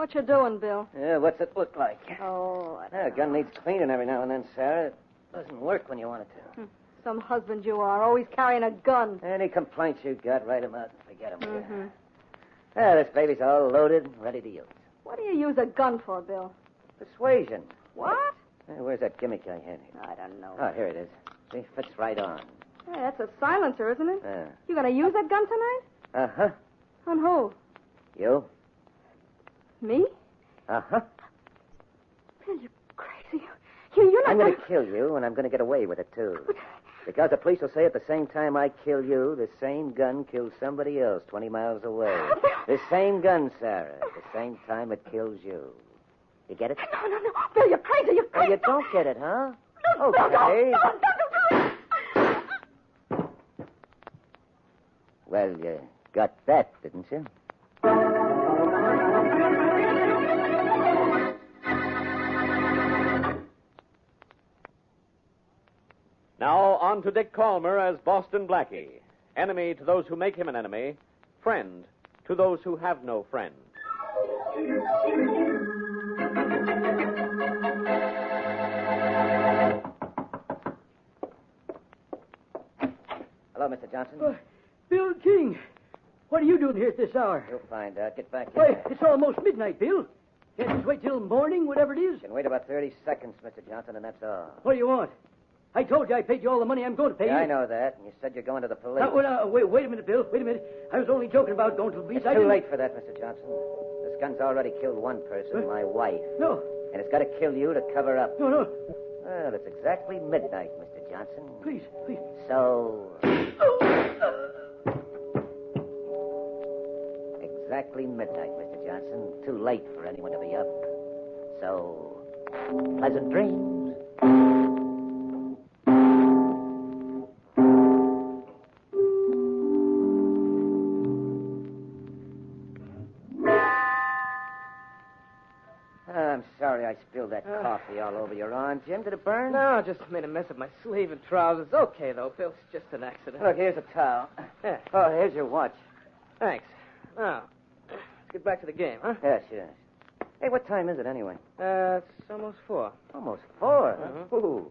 What you doing, Bill? Yeah, what's it look like? Oh, A gun needs cleaning every now and then, Sarah. It doesn't work when you want it to. some husband you are, always carrying a gun. Any complaints you got, write 'em out and forget 'em. Mm-hmm. This baby's all loaded and ready to use. What do you use a gun for, Bill? Persuasion. What? Where's that gimmick I had here? I don't know. Oh, here it is. See, fits right on. Hey, that's a silencer, isn't it? Yeah. You gonna use that gun tonight? Uh-huh. On who? You? Me? Uh-huh. Bill, you're crazy. You're not I'm going to kill you, and I'm going to get away with it, too. Because the police will say at the same time I kill you, the same gun kills somebody else 20 miles away. The same gun, Sarah. At the same time it kills you. You get it? No. Bill, you're crazy. You're Oh, crazy. you don't get it, huh? No, Okay. don't. Well, you got that, didn't you? Now, on to Dick Calmer as Boston Blackie. Enemy to those who make him an enemy. Friend to those who have no friend. Hello, Mr. Johnson. Bill King, what are you doing here at this hour? You'll find out. Get back Why, here. it's almost midnight, Bill. Can't just wait till morning, whatever it is? You can wait about 30 seconds, Mr. Johnson, and that's all. What do you want? I told you I paid you all the money I'm going to pay you. Yeah, I know that. And you said you're going to the police. Wait a minute, Bill. Wait a minute. I was only joking about going to the police. It's too late for that, Mr. Johnson. This gun's already killed one person, my wife. No. And it's got to kill you to cover up. No. Well, it's exactly midnight, Mr. Johnson. Please. So... Exactly midnight, Mr. Johnson. Too late for anyone to be up. So, pleasant dreams. I'm sorry I spilled that coffee all over your arm, Jim. Did it burn? No, just made a mess of my sleeve and trousers. Okay, though, Bill. It's just an accident. Look, here's a towel. Yeah. Oh, here's your watch. Thanks. Now, let's get back to the game, huh? Yes. Hey, what time is it anyway? It's almost 4. Almost 4. Huh? Ooh.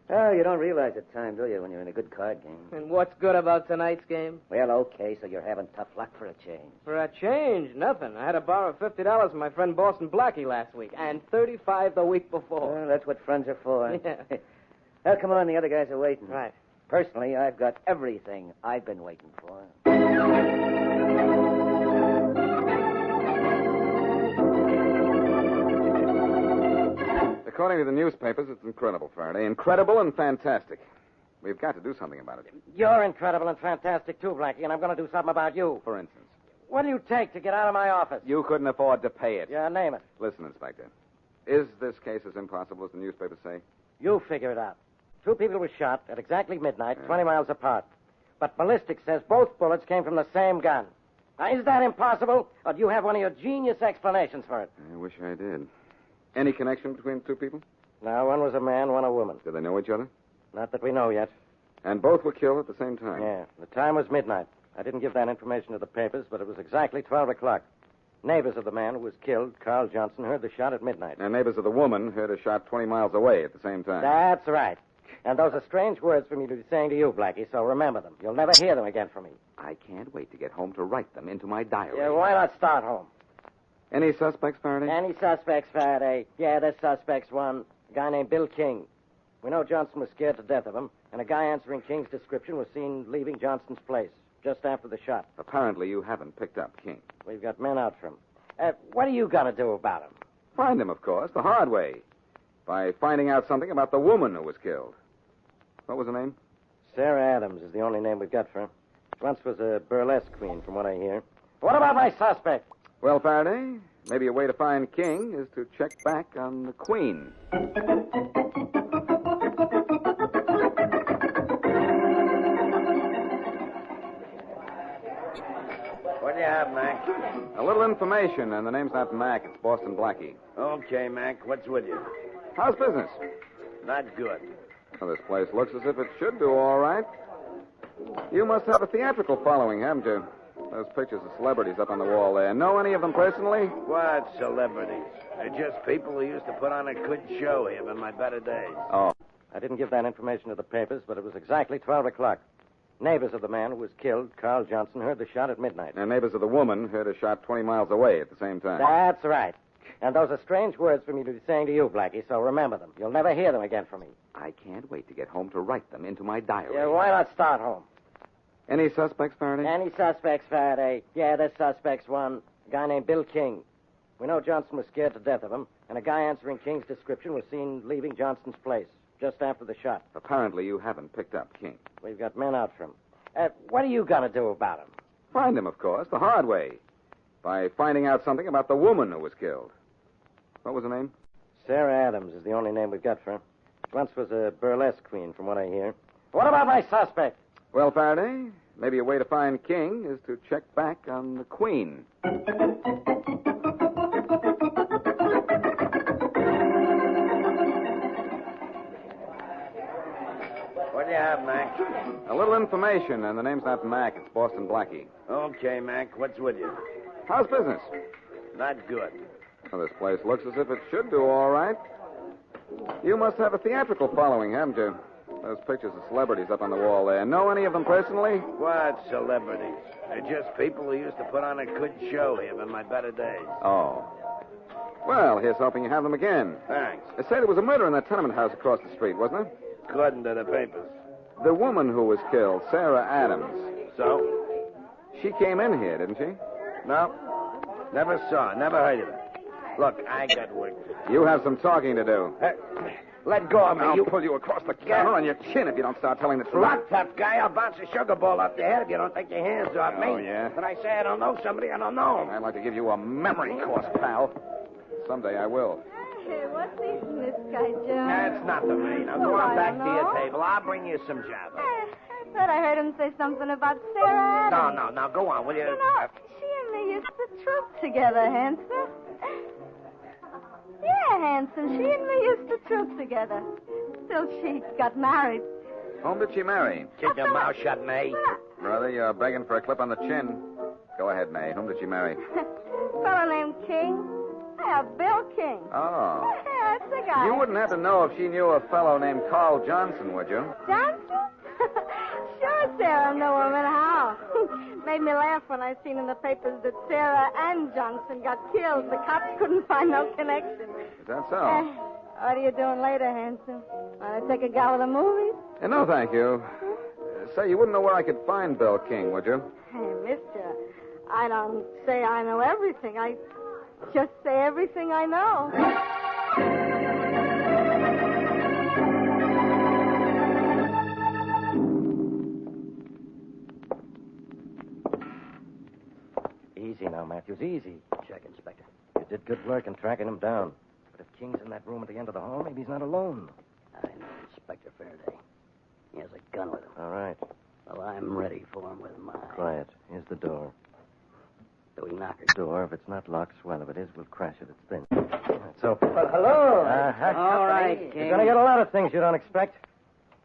Oh, you don't realize the time, do you, when you're in a good card game? And what's good about tonight's game? Well, okay, so you're having tough luck for a change. For a change, nothing. I had to borrow $50 from my friend Boston Blackie last week, and $35 the week before. Well, that's what friends are for. Yeah. Well, come on, the other guys are waiting. Right. Personally, I've got everything I've been waiting for. According to the newspapers, it's incredible, Faraday. Incredible and fantastic. We've got to do something about it. You're incredible and fantastic, too, Blackie, and I'm going to do something about you. For instance, What do you take to get out of my office? you couldn't afford to pay it. Yeah, name it. Listen, Inspector. Is this case as impossible as the newspapers say? You figure it out. 2 people were shot at exactly midnight, 20 miles apart. But ballistics says both bullets came from the same gun. Now, is that impossible, or do you have one of your genius explanations for it? I wish I did. Any connection between the 2 people? No, one was a man, one a woman. Did they know each other? Not that we know yet. And both were killed at the same time? Yeah, the time was midnight. I didn't give that information to the papers, but it was exactly 12 o'clock. Neighbors of the man who was killed, Carl Johnson, heard the shot at midnight. And neighbors of the woman heard a shot 20 miles away at the same time. That's right. And those are strange words for me to be saying to you, Blackie, so remember them. You'll never hear them again from me. I can't wait to get home to write them into my diary. Yeah, why not start home? Any suspects, Faraday? Any suspects, Faraday? Yeah, there's suspects. One, a guy named Bill King. We know Johnson was scared to death of him, and a guy answering King's description was seen leaving Johnson's place just after the shot. Apparently you haven't picked up King. We've got men out for him. What are you going to do about him? Find him, of course, the hard way. By finding out something about the woman who was killed. What was her name? Sarah Adams is the only name we've got for her. She once was a burlesque queen, from what I hear. What about my suspect? Well, Faraday, maybe a way to find King is to check back on the Queen. What do you have, Mac? A little information, and the name's not Mac, it's Boston Blackie. Okay, Mac. What's with you? How's business? Not good. Well, this place looks as if it should do all right. You must have a theatrical following, haven't you? Those pictures of celebrities up on the wall there. Know any of them personally? What celebrities? They're just people who used to put on a good show here in my better days. Oh. I didn't give that information to the papers, but it was exactly 12 o'clock. Neighbors of the man who was killed, Carl Johnson, heard the shot at midnight. And neighbors of the woman heard a shot 20 miles away at the same time. That's right. And those are strange words for me to be saying to you, Blackie, so remember them. You'll never hear them again from me. I can't wait to get home to write them into my diary. Yeah, why not start home? Any suspects, Faraday? Any suspects, Faraday? Yeah, there's suspects. One, a guy named Bill King. We know Johnson was scared to death of him, and a guy answering King's description was seen leaving Johnson's place just after the shot. Apparently you haven't picked up King. We've got men out for him. What are you going to do about him? Find him, of course, the hard way. By finding out something about the woman who was killed. What was her name? Sarah Adams is the only name we've got for her. Once was a burlesque queen, from what I hear. What about my suspect? Well, Faraday, maybe a way to find King is to check back on the Queen. What do you have, Mac? A little information, and the name's not Mac, it's Boston Blackie. Okay, Mac. What's with you? How's business? Not good. Well, this place looks as if it should do all right. You must have a theatrical following, haven't you? Those pictures of celebrities up on the wall there. Know any of them personally? What celebrities? They're just people who used to put on a good show here in my better days. Oh. Well, here's hoping you have them again. Thanks. They say there was a murder in that tenement house across the street, wasn't there? According to the papers. The woman who was killed, Sarah Adams. So? She came in here, didn't she? No. Never saw her. Never heard of her. Look, I got work to do. You have some talking to do. Let go of me. I'll pull you across the counter on your chin if you don't start telling the truth. Look, tough guy, I'll bounce a sugar ball up your head if you don't take your hands off me. Oh, yeah? When I say I don't know somebody, I don't know him. I'd like to give you a memory course, pal. Someday I will. Hey, what's eating this guy, Joe? That's nothing, man. Now go on back to your table. I'll bring you some java. I thought I heard him say something about Sarah Adams. No. Now go on, will you? You know, she and me used to troop together, Hanson. Yeah, Hanson, she and me used to troop together. Till she got married. Whom did she marry? Keep your mouth shut, May. Brother, you're begging for a clip on the chin. Go ahead, May. Whom did she marry? Fellow named King. Yeah, Bill King. Oh. Yeah, that's the guy. You wouldn't have to know if she knew a fellow named Carl Johnson, would you? Johnson? Sure, Sarah knew him, and how? Made me laugh when I seen in the papers that Sarah and Johnson got killed. The cops couldn't find no connection. Is that so? What are you doing later, Hanson? Want to take a go to the movies? No, thank you. Say, you wouldn't know where I could find Bill King, would you? Hey, mister, I don't say I know everything. I just say everything I know. Easy now, Matthews, easy. Check, Inspector. You did good work in tracking him down. But if King's in that room at the end of the hall, maybe he's not alone. I know Inspector Faraday. He has a gun with him. All right. Well, I'm ready for him with mine. Quiet. Here's the door. Do we knock it? Door, if it's not locked, swell. If it is, we'll crash it. It's thin. It's open. Well, hello. All right, King. You're going to get a lot of things you don't expect.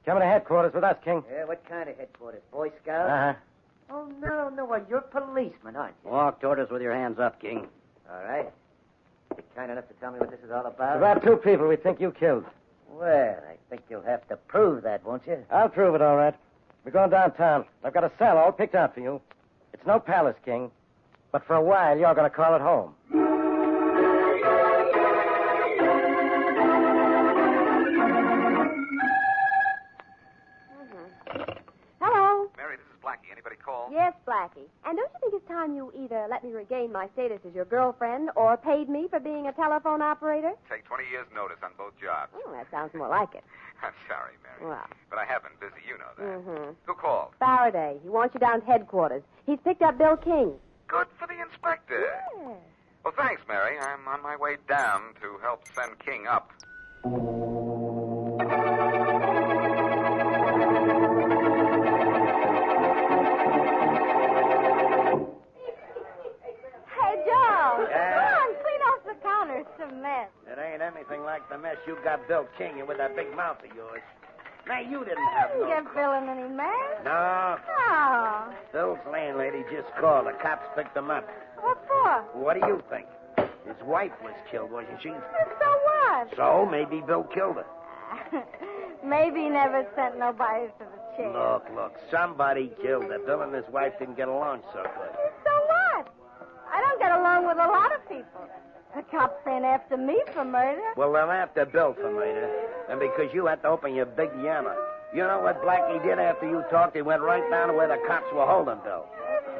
Coming to headquarters with us, King. Yeah, what kind of headquarters? Boy Scouts? Uh-huh. Oh, no. Well, you're policeman, aren't you? Walk toward us with your hands up, King. All right. You kind enough to tell me what this is all about? About 2 people we think you killed. Well, I think you'll have to prove that, won't you? I'll prove it, all right. We're going downtown. I've got a cell all picked out for you. It's no palace, King. But for a while, you're going to call it home. Hello. Mary, this is Blackie. Anybody call? Yes, Blackie. And don't you think it's time you either let me regain my status as your girlfriend or paid me for being a telephone operator? Take 20 years' notice on both jobs. Oh, that sounds more like it. I'm sorry, Mary. Well. But I have been busy, you know that. Mm-hmm. Who called? Faraday. He wants you down to headquarters. He's picked up Bill King. Good for the inspector. Yeah. Well, thanks, Mary. I'm on my way down to help send King up. Hey, Joe. Yeah? Come on, clean off the counter. It's a mess. It ain't anything like the mess you got Bill King in with that big mouth of yours. Now, you didn't have no... Get Bill in any mess? No. Oh. Bill's landlady just called. The cops picked him up. What for? What do you think? His wife was killed, wasn't she? So what? So, maybe Bill killed her. Maybe he never sent nobody to the chair. Look. Somebody killed her. Bill and his wife didn't get along so good. So what? I don't get along with a lot of people. The cops ain't after me for murder. Well, they're after Bill for murder. And because you had to open your big yammer. You know what Blackie did after you talked? He went right down to where the cops were holding Bill.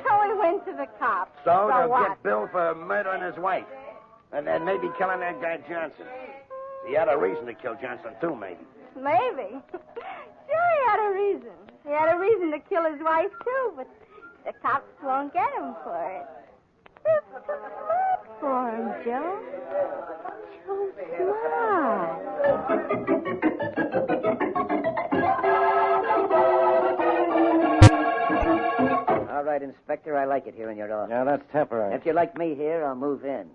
So he went to the cops. So they'll what? get Bill for murdering his wife. And then maybe killing that guy Johnson. He had a reason to kill Johnson, too, maybe. Maybe. Sure, he had a reason. He had a reason to kill his wife, too, but the cops won't get him for it. It's too smart for him, Joe. Too smart. All right, Inspector, I like it here in your office. Yeah, that's temporary. If you like me here, I'll move in.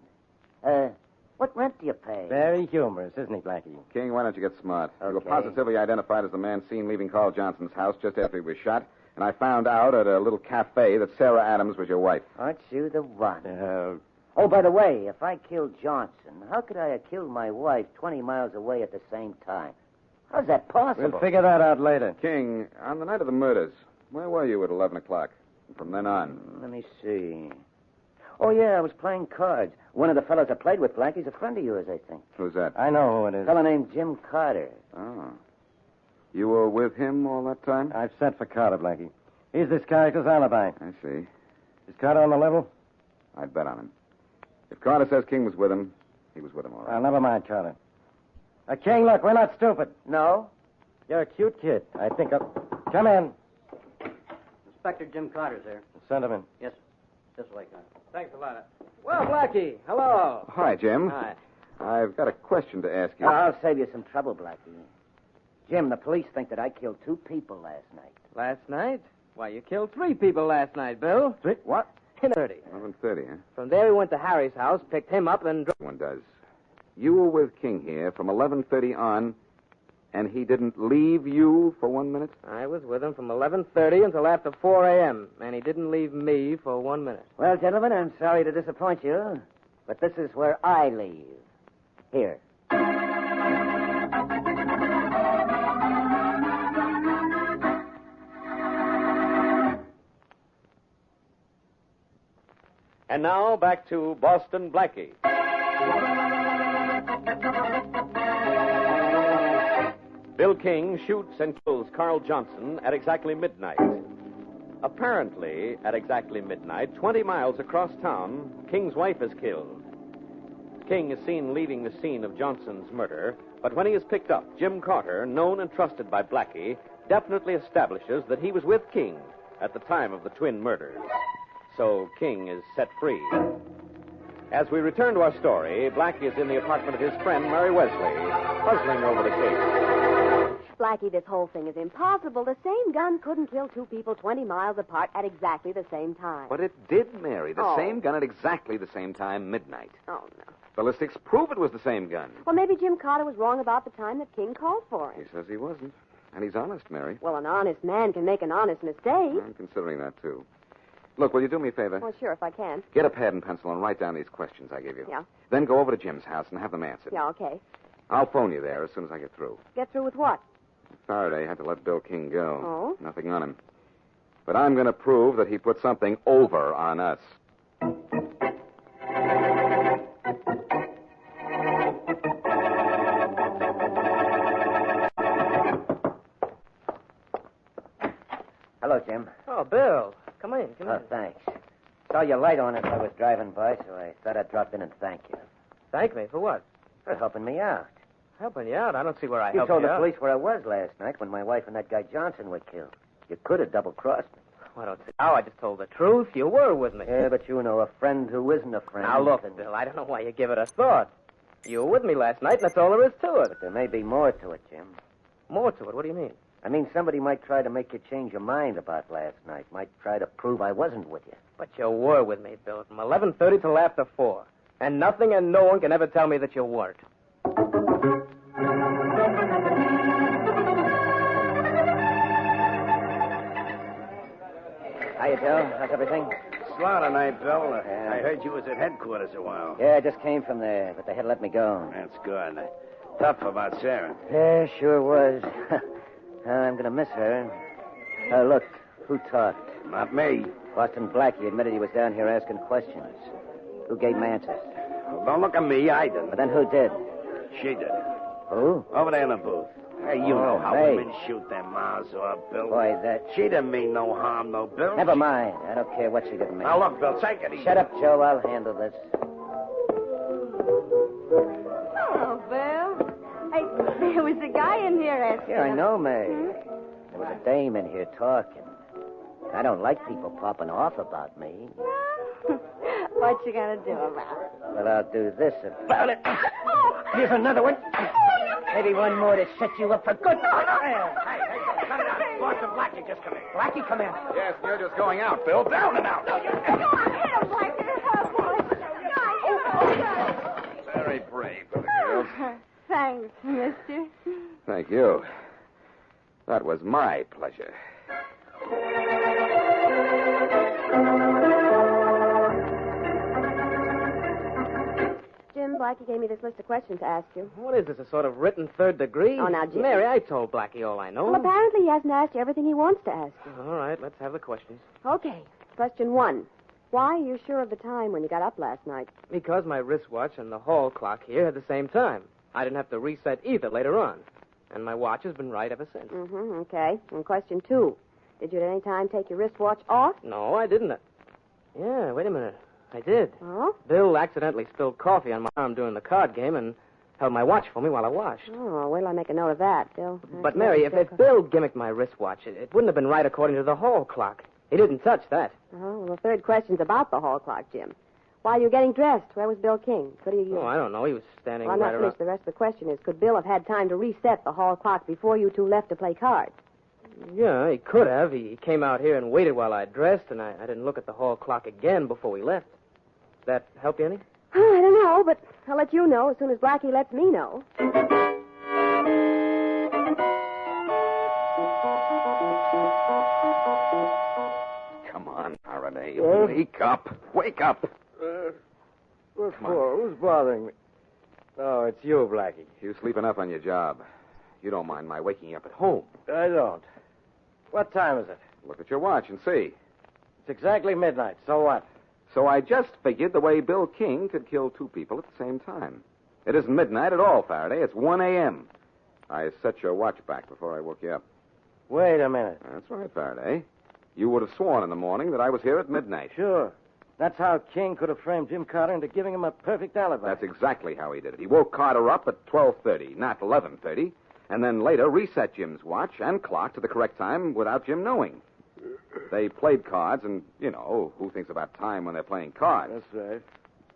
What rent do you pay? Very humorous, isn't he, Blackie? King, why don't you get smart? You were Okay. positively identified as the man seen leaving Carl Johnson's house just after he was shot, and I found out at a little cafe that Sarah Adams was your wife. Aren't you the one? Oh, by the way, if I killed Johnson, how could I have killed my wife 20 miles away at the same time? How's that possible? We'll figure that out later. King, on the night of the murders, where were you at 11 o'clock? And from then on? Let me see. Oh, yeah, I was playing cards. One of the fellows I played with, Blackie's a friend of yours, I think. Who's that? I know who it A is. fellow named Jim Carter. Oh. You were with him all that time? I've sent for Carter, Blackie. He's this character's alibi. I see. Is Carter on the level? I'd bet on him. If Carter says King was with him, he was with him, all right. Never mind, Carter. King, look, we're not stupid. No? You're a cute kid. I think I'll... Come in. Inspector Jim Carter's there. Send him in. Yes, sir. This way, Carter. Thanks a lot. Well, Blackie, hello. Hi, Jim. Hi. I've got a question to ask you. I'll save you some trouble, Blackie. Jim, the police think that I killed 2 people last night. Last night? Why, you killed 3 people last night, Bill. 3? What? In 30. 11:30, huh? From there, we went to Harry's house, picked him up, and... One does. You were with King here from 11:30 on, and he didn't leave you for 1 minute? I was with him from 11:30 until after 4 a.m., and he didn't leave me for 1 minute. Well, gentlemen, I'm sorry to disappoint you, but this is where I leave. Here. And now back to Boston Blackie. Bill King shoots and kills Carl Johnson at exactly midnight. Apparently, at exactly midnight, 20 miles across town, King's wife is killed. King is seen leaving the scene of Johnson's murder, but when he is picked up, Jim Carter, known and trusted by Blackie, definitely establishes that he was with King at the time of the twin murders. So King is set free. As we return to our story, Blackie is in the apartment of his friend, Mary Wesley, puzzling over the case. Blackie, this whole thing is impossible. The same gun couldn't kill 2 people 20 miles apart at exactly the same time. But it did, Mary. The Oh. same gun at exactly the same time, midnight. Oh, no. Ballistics prove it was the same gun. Well, maybe Jim Carter was wrong about the time that King called for He him. says he wasn't. And he's honest, Mary. Well, an honest man can make an honest mistake. I'm considering that, too. Look, will you do me a favor? Well, sure, if I can. Get a pad and pencil and write down these questions I give you. Yeah. Then go over to Jim's house and have them answered. Yeah, okay. I'll phone you there as soon as I get through. Get through with what? Faraday had to let Bill King go. Oh? Nothing on him. But I'm going to prove that he put something over on us. Hello, Jim. Oh, Bill. Come in. Oh, thanks. Saw your light on as I was driving by, so I thought I'd drop in and thank you Thank me for what? for helping me out. Helping you out? I don't see where I You helped told you the out. police where I was last night when my wife and that guy Johnson were killed. You could have double-crossed me. I don't see how. I just told the truth. You were with me. Yeah, but you know, a friend who isn't a friend. Now, look, and- Bill, I don't know why you give it a thought. You were with me last night, and that's all there is to it. But there may be more to it, Jim. More to it. What do you mean? I mean, somebody might try to make you change your mind about last night. Might try to prove I wasn't with you. But you were with me, Bill, from 11:30 till after 4. And nothing and no one can ever tell me that you weren't. Hiya, Joe. How's everything? Slaughter night, Bill. I heard you was at headquarters a while. Yeah, I just came from there, but they had to let me go. That's good. Tough about Sarah. Yeah, sure was. I'm going to miss her. Look, who talked? Not me. Boston Blackie admitted he was down here asking questions. Who gave him answers? Well, don't look at me. I didn't. But then who did? She did. Who? Over there in the booth. Hey, you know how hey. women shoot their mouths off, Bill. Boy, that... She didn't mean no harm, no, Bill. Never mind. I don't care what she did to me. Now, look, Bill, take it easy. Shut up, Joe. I'll handle this. Oh, Bill. Hey, there was a guy in here asking. Yeah, I know, May. There was a dame in here talking. I don't like people popping off about me. What you gonna do about it? Well, I'll do this about it. Here's another one. Maybe one more to set you up for good. Hey, cut it out. Boston Blackie just come in. Blackie, come in. Yes, you're just going out, Bill. Down and out. Go on, hit him, Blackie. Oh, boy. Very brave for the girls. Thanks, mister. Thank you. That was my pleasure. Jim, Blackie gave me this list of questions to ask you. What is this, a sort of written third degree? Oh, now, Jim. Mary, I told Blackie all I know. Well, apparently he hasn't asked you everything he wants to ask you. All right, let's have the questions. Okay. Question 1. Why are you sure of the time when you got up last night? Because my wristwatch and the hall clock here had the same time. I didn't have to reset either later on. And my watch has been right ever since. Mm-hmm, okay. And question 2. Did you at any time take your wristwatch off? No, I didn't. Yeah, wait a minute. I did. Oh? Bill accidentally spilled coffee on my arm during the card game and held my watch for me while I washed. Oh, wait till I make a note of that, Bill. But, Mary, if Bill gimmicked my wristwatch, it wouldn't have been right according to the hall clock. He didn't touch that. Oh, well, the third question's about the hall clock, Jim. While you were getting dressed, where was Bill King? Could he... Oh, I don't know. He was standing Well, I'm right not around... finished. The rest of the question is, could Bill have had time to reset the hall clock before you two left to play cards? Yeah, he could have. He came out here and waited while I dressed, and I didn't look at the hall clock again before we left. That help you any? I don't know, but I'll let you know as soon as Blackie lets me know. Come on, Faraday. Wake up. Wake up. What for? Who's bothering me? Oh, it's you, Blackie. You sleep enough on your job. You don't mind my waking you up at home. I don't. What time is it? Look at your watch and see. It's exactly midnight. So what? So I just figured the way Bill King could kill two people at the same time. It isn't midnight at all, Faraday. It's 1 a.m. I set your watch back before I woke you up. Wait a minute. That's right, Faraday. You would have sworn in the morning that I was here at midnight. Sure. That's how King could have framed Jim Carter into giving him a perfect alibi. That's exactly how he did it. He woke Carter up at 12:30, not 11:30, and then later reset Jim's watch and clock to the correct time without Jim knowing. They played cards, and, you know, who thinks about time when they're playing cards? That's right.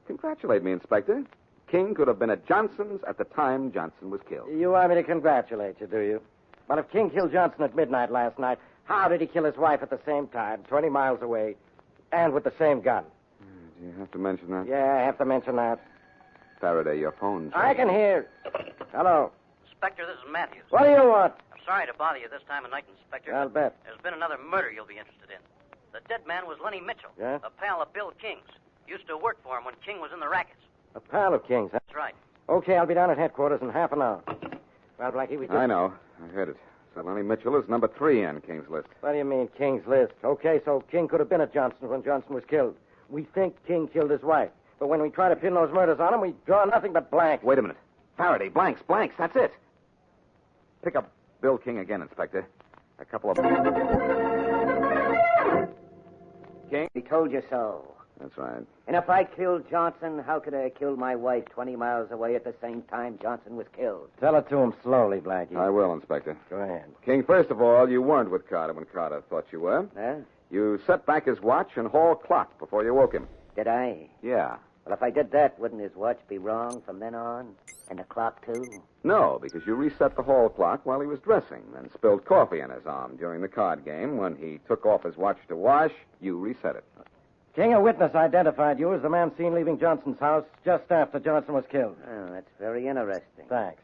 Congratulate me, Inspector. King could have been at Johnson's at the time Johnson was killed. You want me to congratulate you, do you? Well, if King killed Johnson at midnight last night, how did he kill his wife at the same time, 20 miles away, and with the same gun? Do you have to mention that? Yeah, I have to mention that. Faraday, your phone's... I can hear. Hello. Inspector, this is Matthews. What do you want? I'm sorry to bother you this time of night, Inspector. I'll bet. There's been another murder you'll be interested in. The dead man was Lenny Mitchell, Yeah? a pal of Bill King's. Used to work for him when King was in the rackets. A pal of King's, huh? That's right. Okay, I'll be down at headquarters in half an hour. Well, Blackie, we just... I know. I heard it. So Lenny Mitchell is number 3 on King's list. What do you mean, King's list? Okay, so King could have been at Johnson when Johnson was killed. We think King killed his wife. But when we try to pin those murders on him, we draw nothing but blanks. Wait a minute. Faraday, blanks, that's it. Pick up Bill King again, Inspector. A couple of... King? He told you so. That's right. And if I killed Johnson, how could I have killed my wife 20 miles away at the same time Johnson was killed? Tell it to him slowly, Blackie. I will, Inspector. Go ahead. King, first of all, you weren't with Carter when Carter thought you were. Huh? You set back his watch and hall clock before you woke him. Did I? Yeah. Well, if I did that, wouldn't his watch be wrong from then on? And the clock, too? No, because you reset the hall clock while he was dressing and spilled coffee on his arm during the card game. When he took off his watch to wash, you reset it. King, a witness identified you as the man seen leaving Johnson's house just after Johnson was killed. Oh, that's very interesting. Thanks.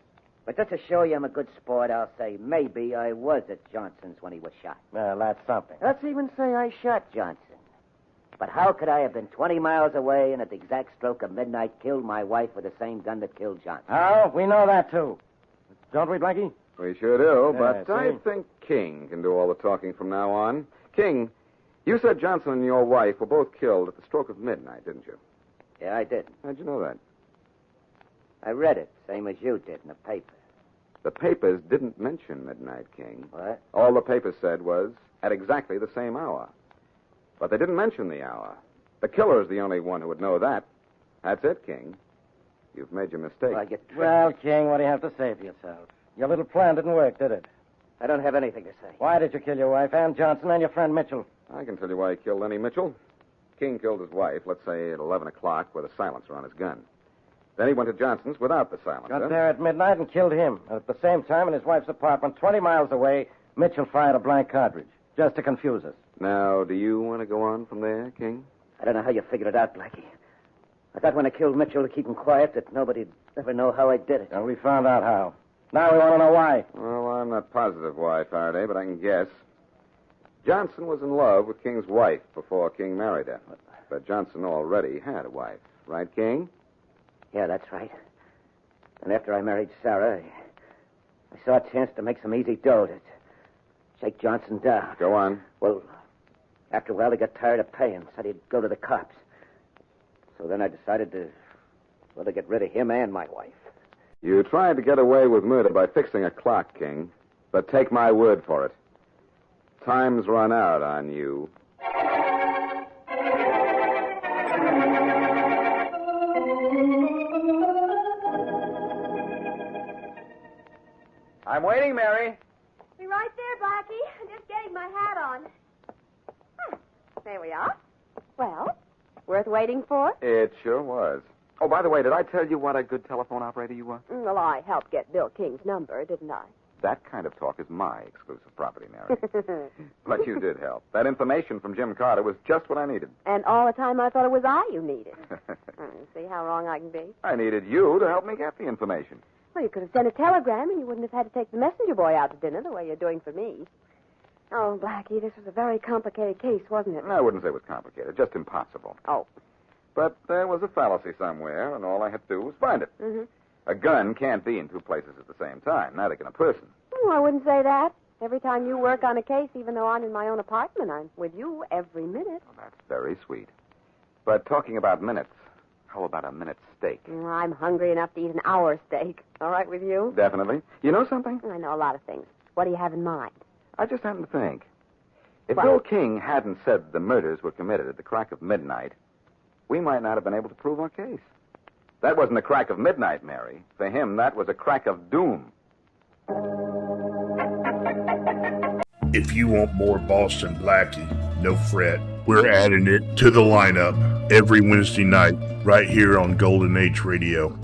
But just to show you I'm a good sport, I'll say maybe I was at Johnson's when he was shot. Well, that's something. Let's even say I shot Johnson. But how could I have been 20 miles away and at the exact stroke of midnight killed my wife with the same gun that killed Johnson? Oh, we know that, too. Don't we, Blackie? We sure do, Yeah, but I see? think King can do all the talking from now on. King, you said Johnson and your wife were both killed at the stroke of midnight, didn't you? Yeah, I did. How'd you know that? I read it, same as you did in the paper. The papers didn't mention midnight, King. What? All the papers said was at exactly the same hour. But they didn't mention the hour. The killer is the only one who would know that. That's it, King. You've made your mistake. Well, I get... Well, King, what do you have to say for yourself? Your little plan didn't work, did it? I don't have anything to say. Why did you kill your wife, Ann Johnson, and your friend Mitchell? I can tell you why he killed Lenny Mitchell. King killed his wife, let's say at 11 o'clock, with a silencer on his gun. Then he went to Johnson's without the silencer. Got there at midnight and killed him. And at the same time, in his wife's apartment, 20 miles away, Mitchell fired a blank cartridge, just to confuse us. Now, do you want to go on from there, King? I don't know how you figured it out, Blackie. I thought when I killed Mitchell to keep him quiet that nobody'd ever know how I did it. And we found out how. Now we want to know why. Well, I'm not positive why, Faraday, but I can guess. Johnson was in love with King's wife before King married her. But Johnson already had a wife. Right, King? Yeah, that's right. And after I married Sarah, I saw a chance to make some easy dough to shake Johnson down. Go on. Well, after a while, he got tired of paying, said he'd go to the cops. So then I decided to get rid of him and my wife. You tried to get away with murder by fixing a clock, King. But take my word for it. Time's run out on you. I'm waiting, Mary. Be right there, Blackie. I'm just getting my hat on. There we are. Well, worth waiting for? It sure was. Oh, by the way, did I tell you what a good telephone operator you were? Well, I helped get Bill King's number, didn't I? That kind of talk is my exclusive property, Mary. But you did help. That information from Jim Carter was just what I needed. And all the time I thought it was I you needed. See how wrong I can be? I needed you to help me get the information. Well, you could have sent a telegram and you wouldn't have had to take the messenger boy out to dinner the way you're doing for me. Oh, Blackie, this was a very complicated case, wasn't it? I wouldn't say it was complicated, just impossible. Oh. But there was a fallacy somewhere, and all I had to do was find it. Mm-hmm. A gun can't be in two places at the same time, neither can a person. Oh, I wouldn't say that. Every time you work on a case, even though I'm in my own apartment, I'm with you every minute. Well, that's very sweet. But talking about minutes, how about a minute steak? I'm hungry enough to eat an hour steak. All right with you? Definitely. You know something? I know a lot of things. What do you have in mind? I just happened to think. If What? Bill King hadn't said the murders were committed at the crack of midnight, we might not have been able to prove our case. That wasn't the crack of midnight, Mary. For him, that was a crack of doom. If you want more Boston Blackie, no fret. We're adding it to the lineup every Wednesday night right here on Golden Age Radio.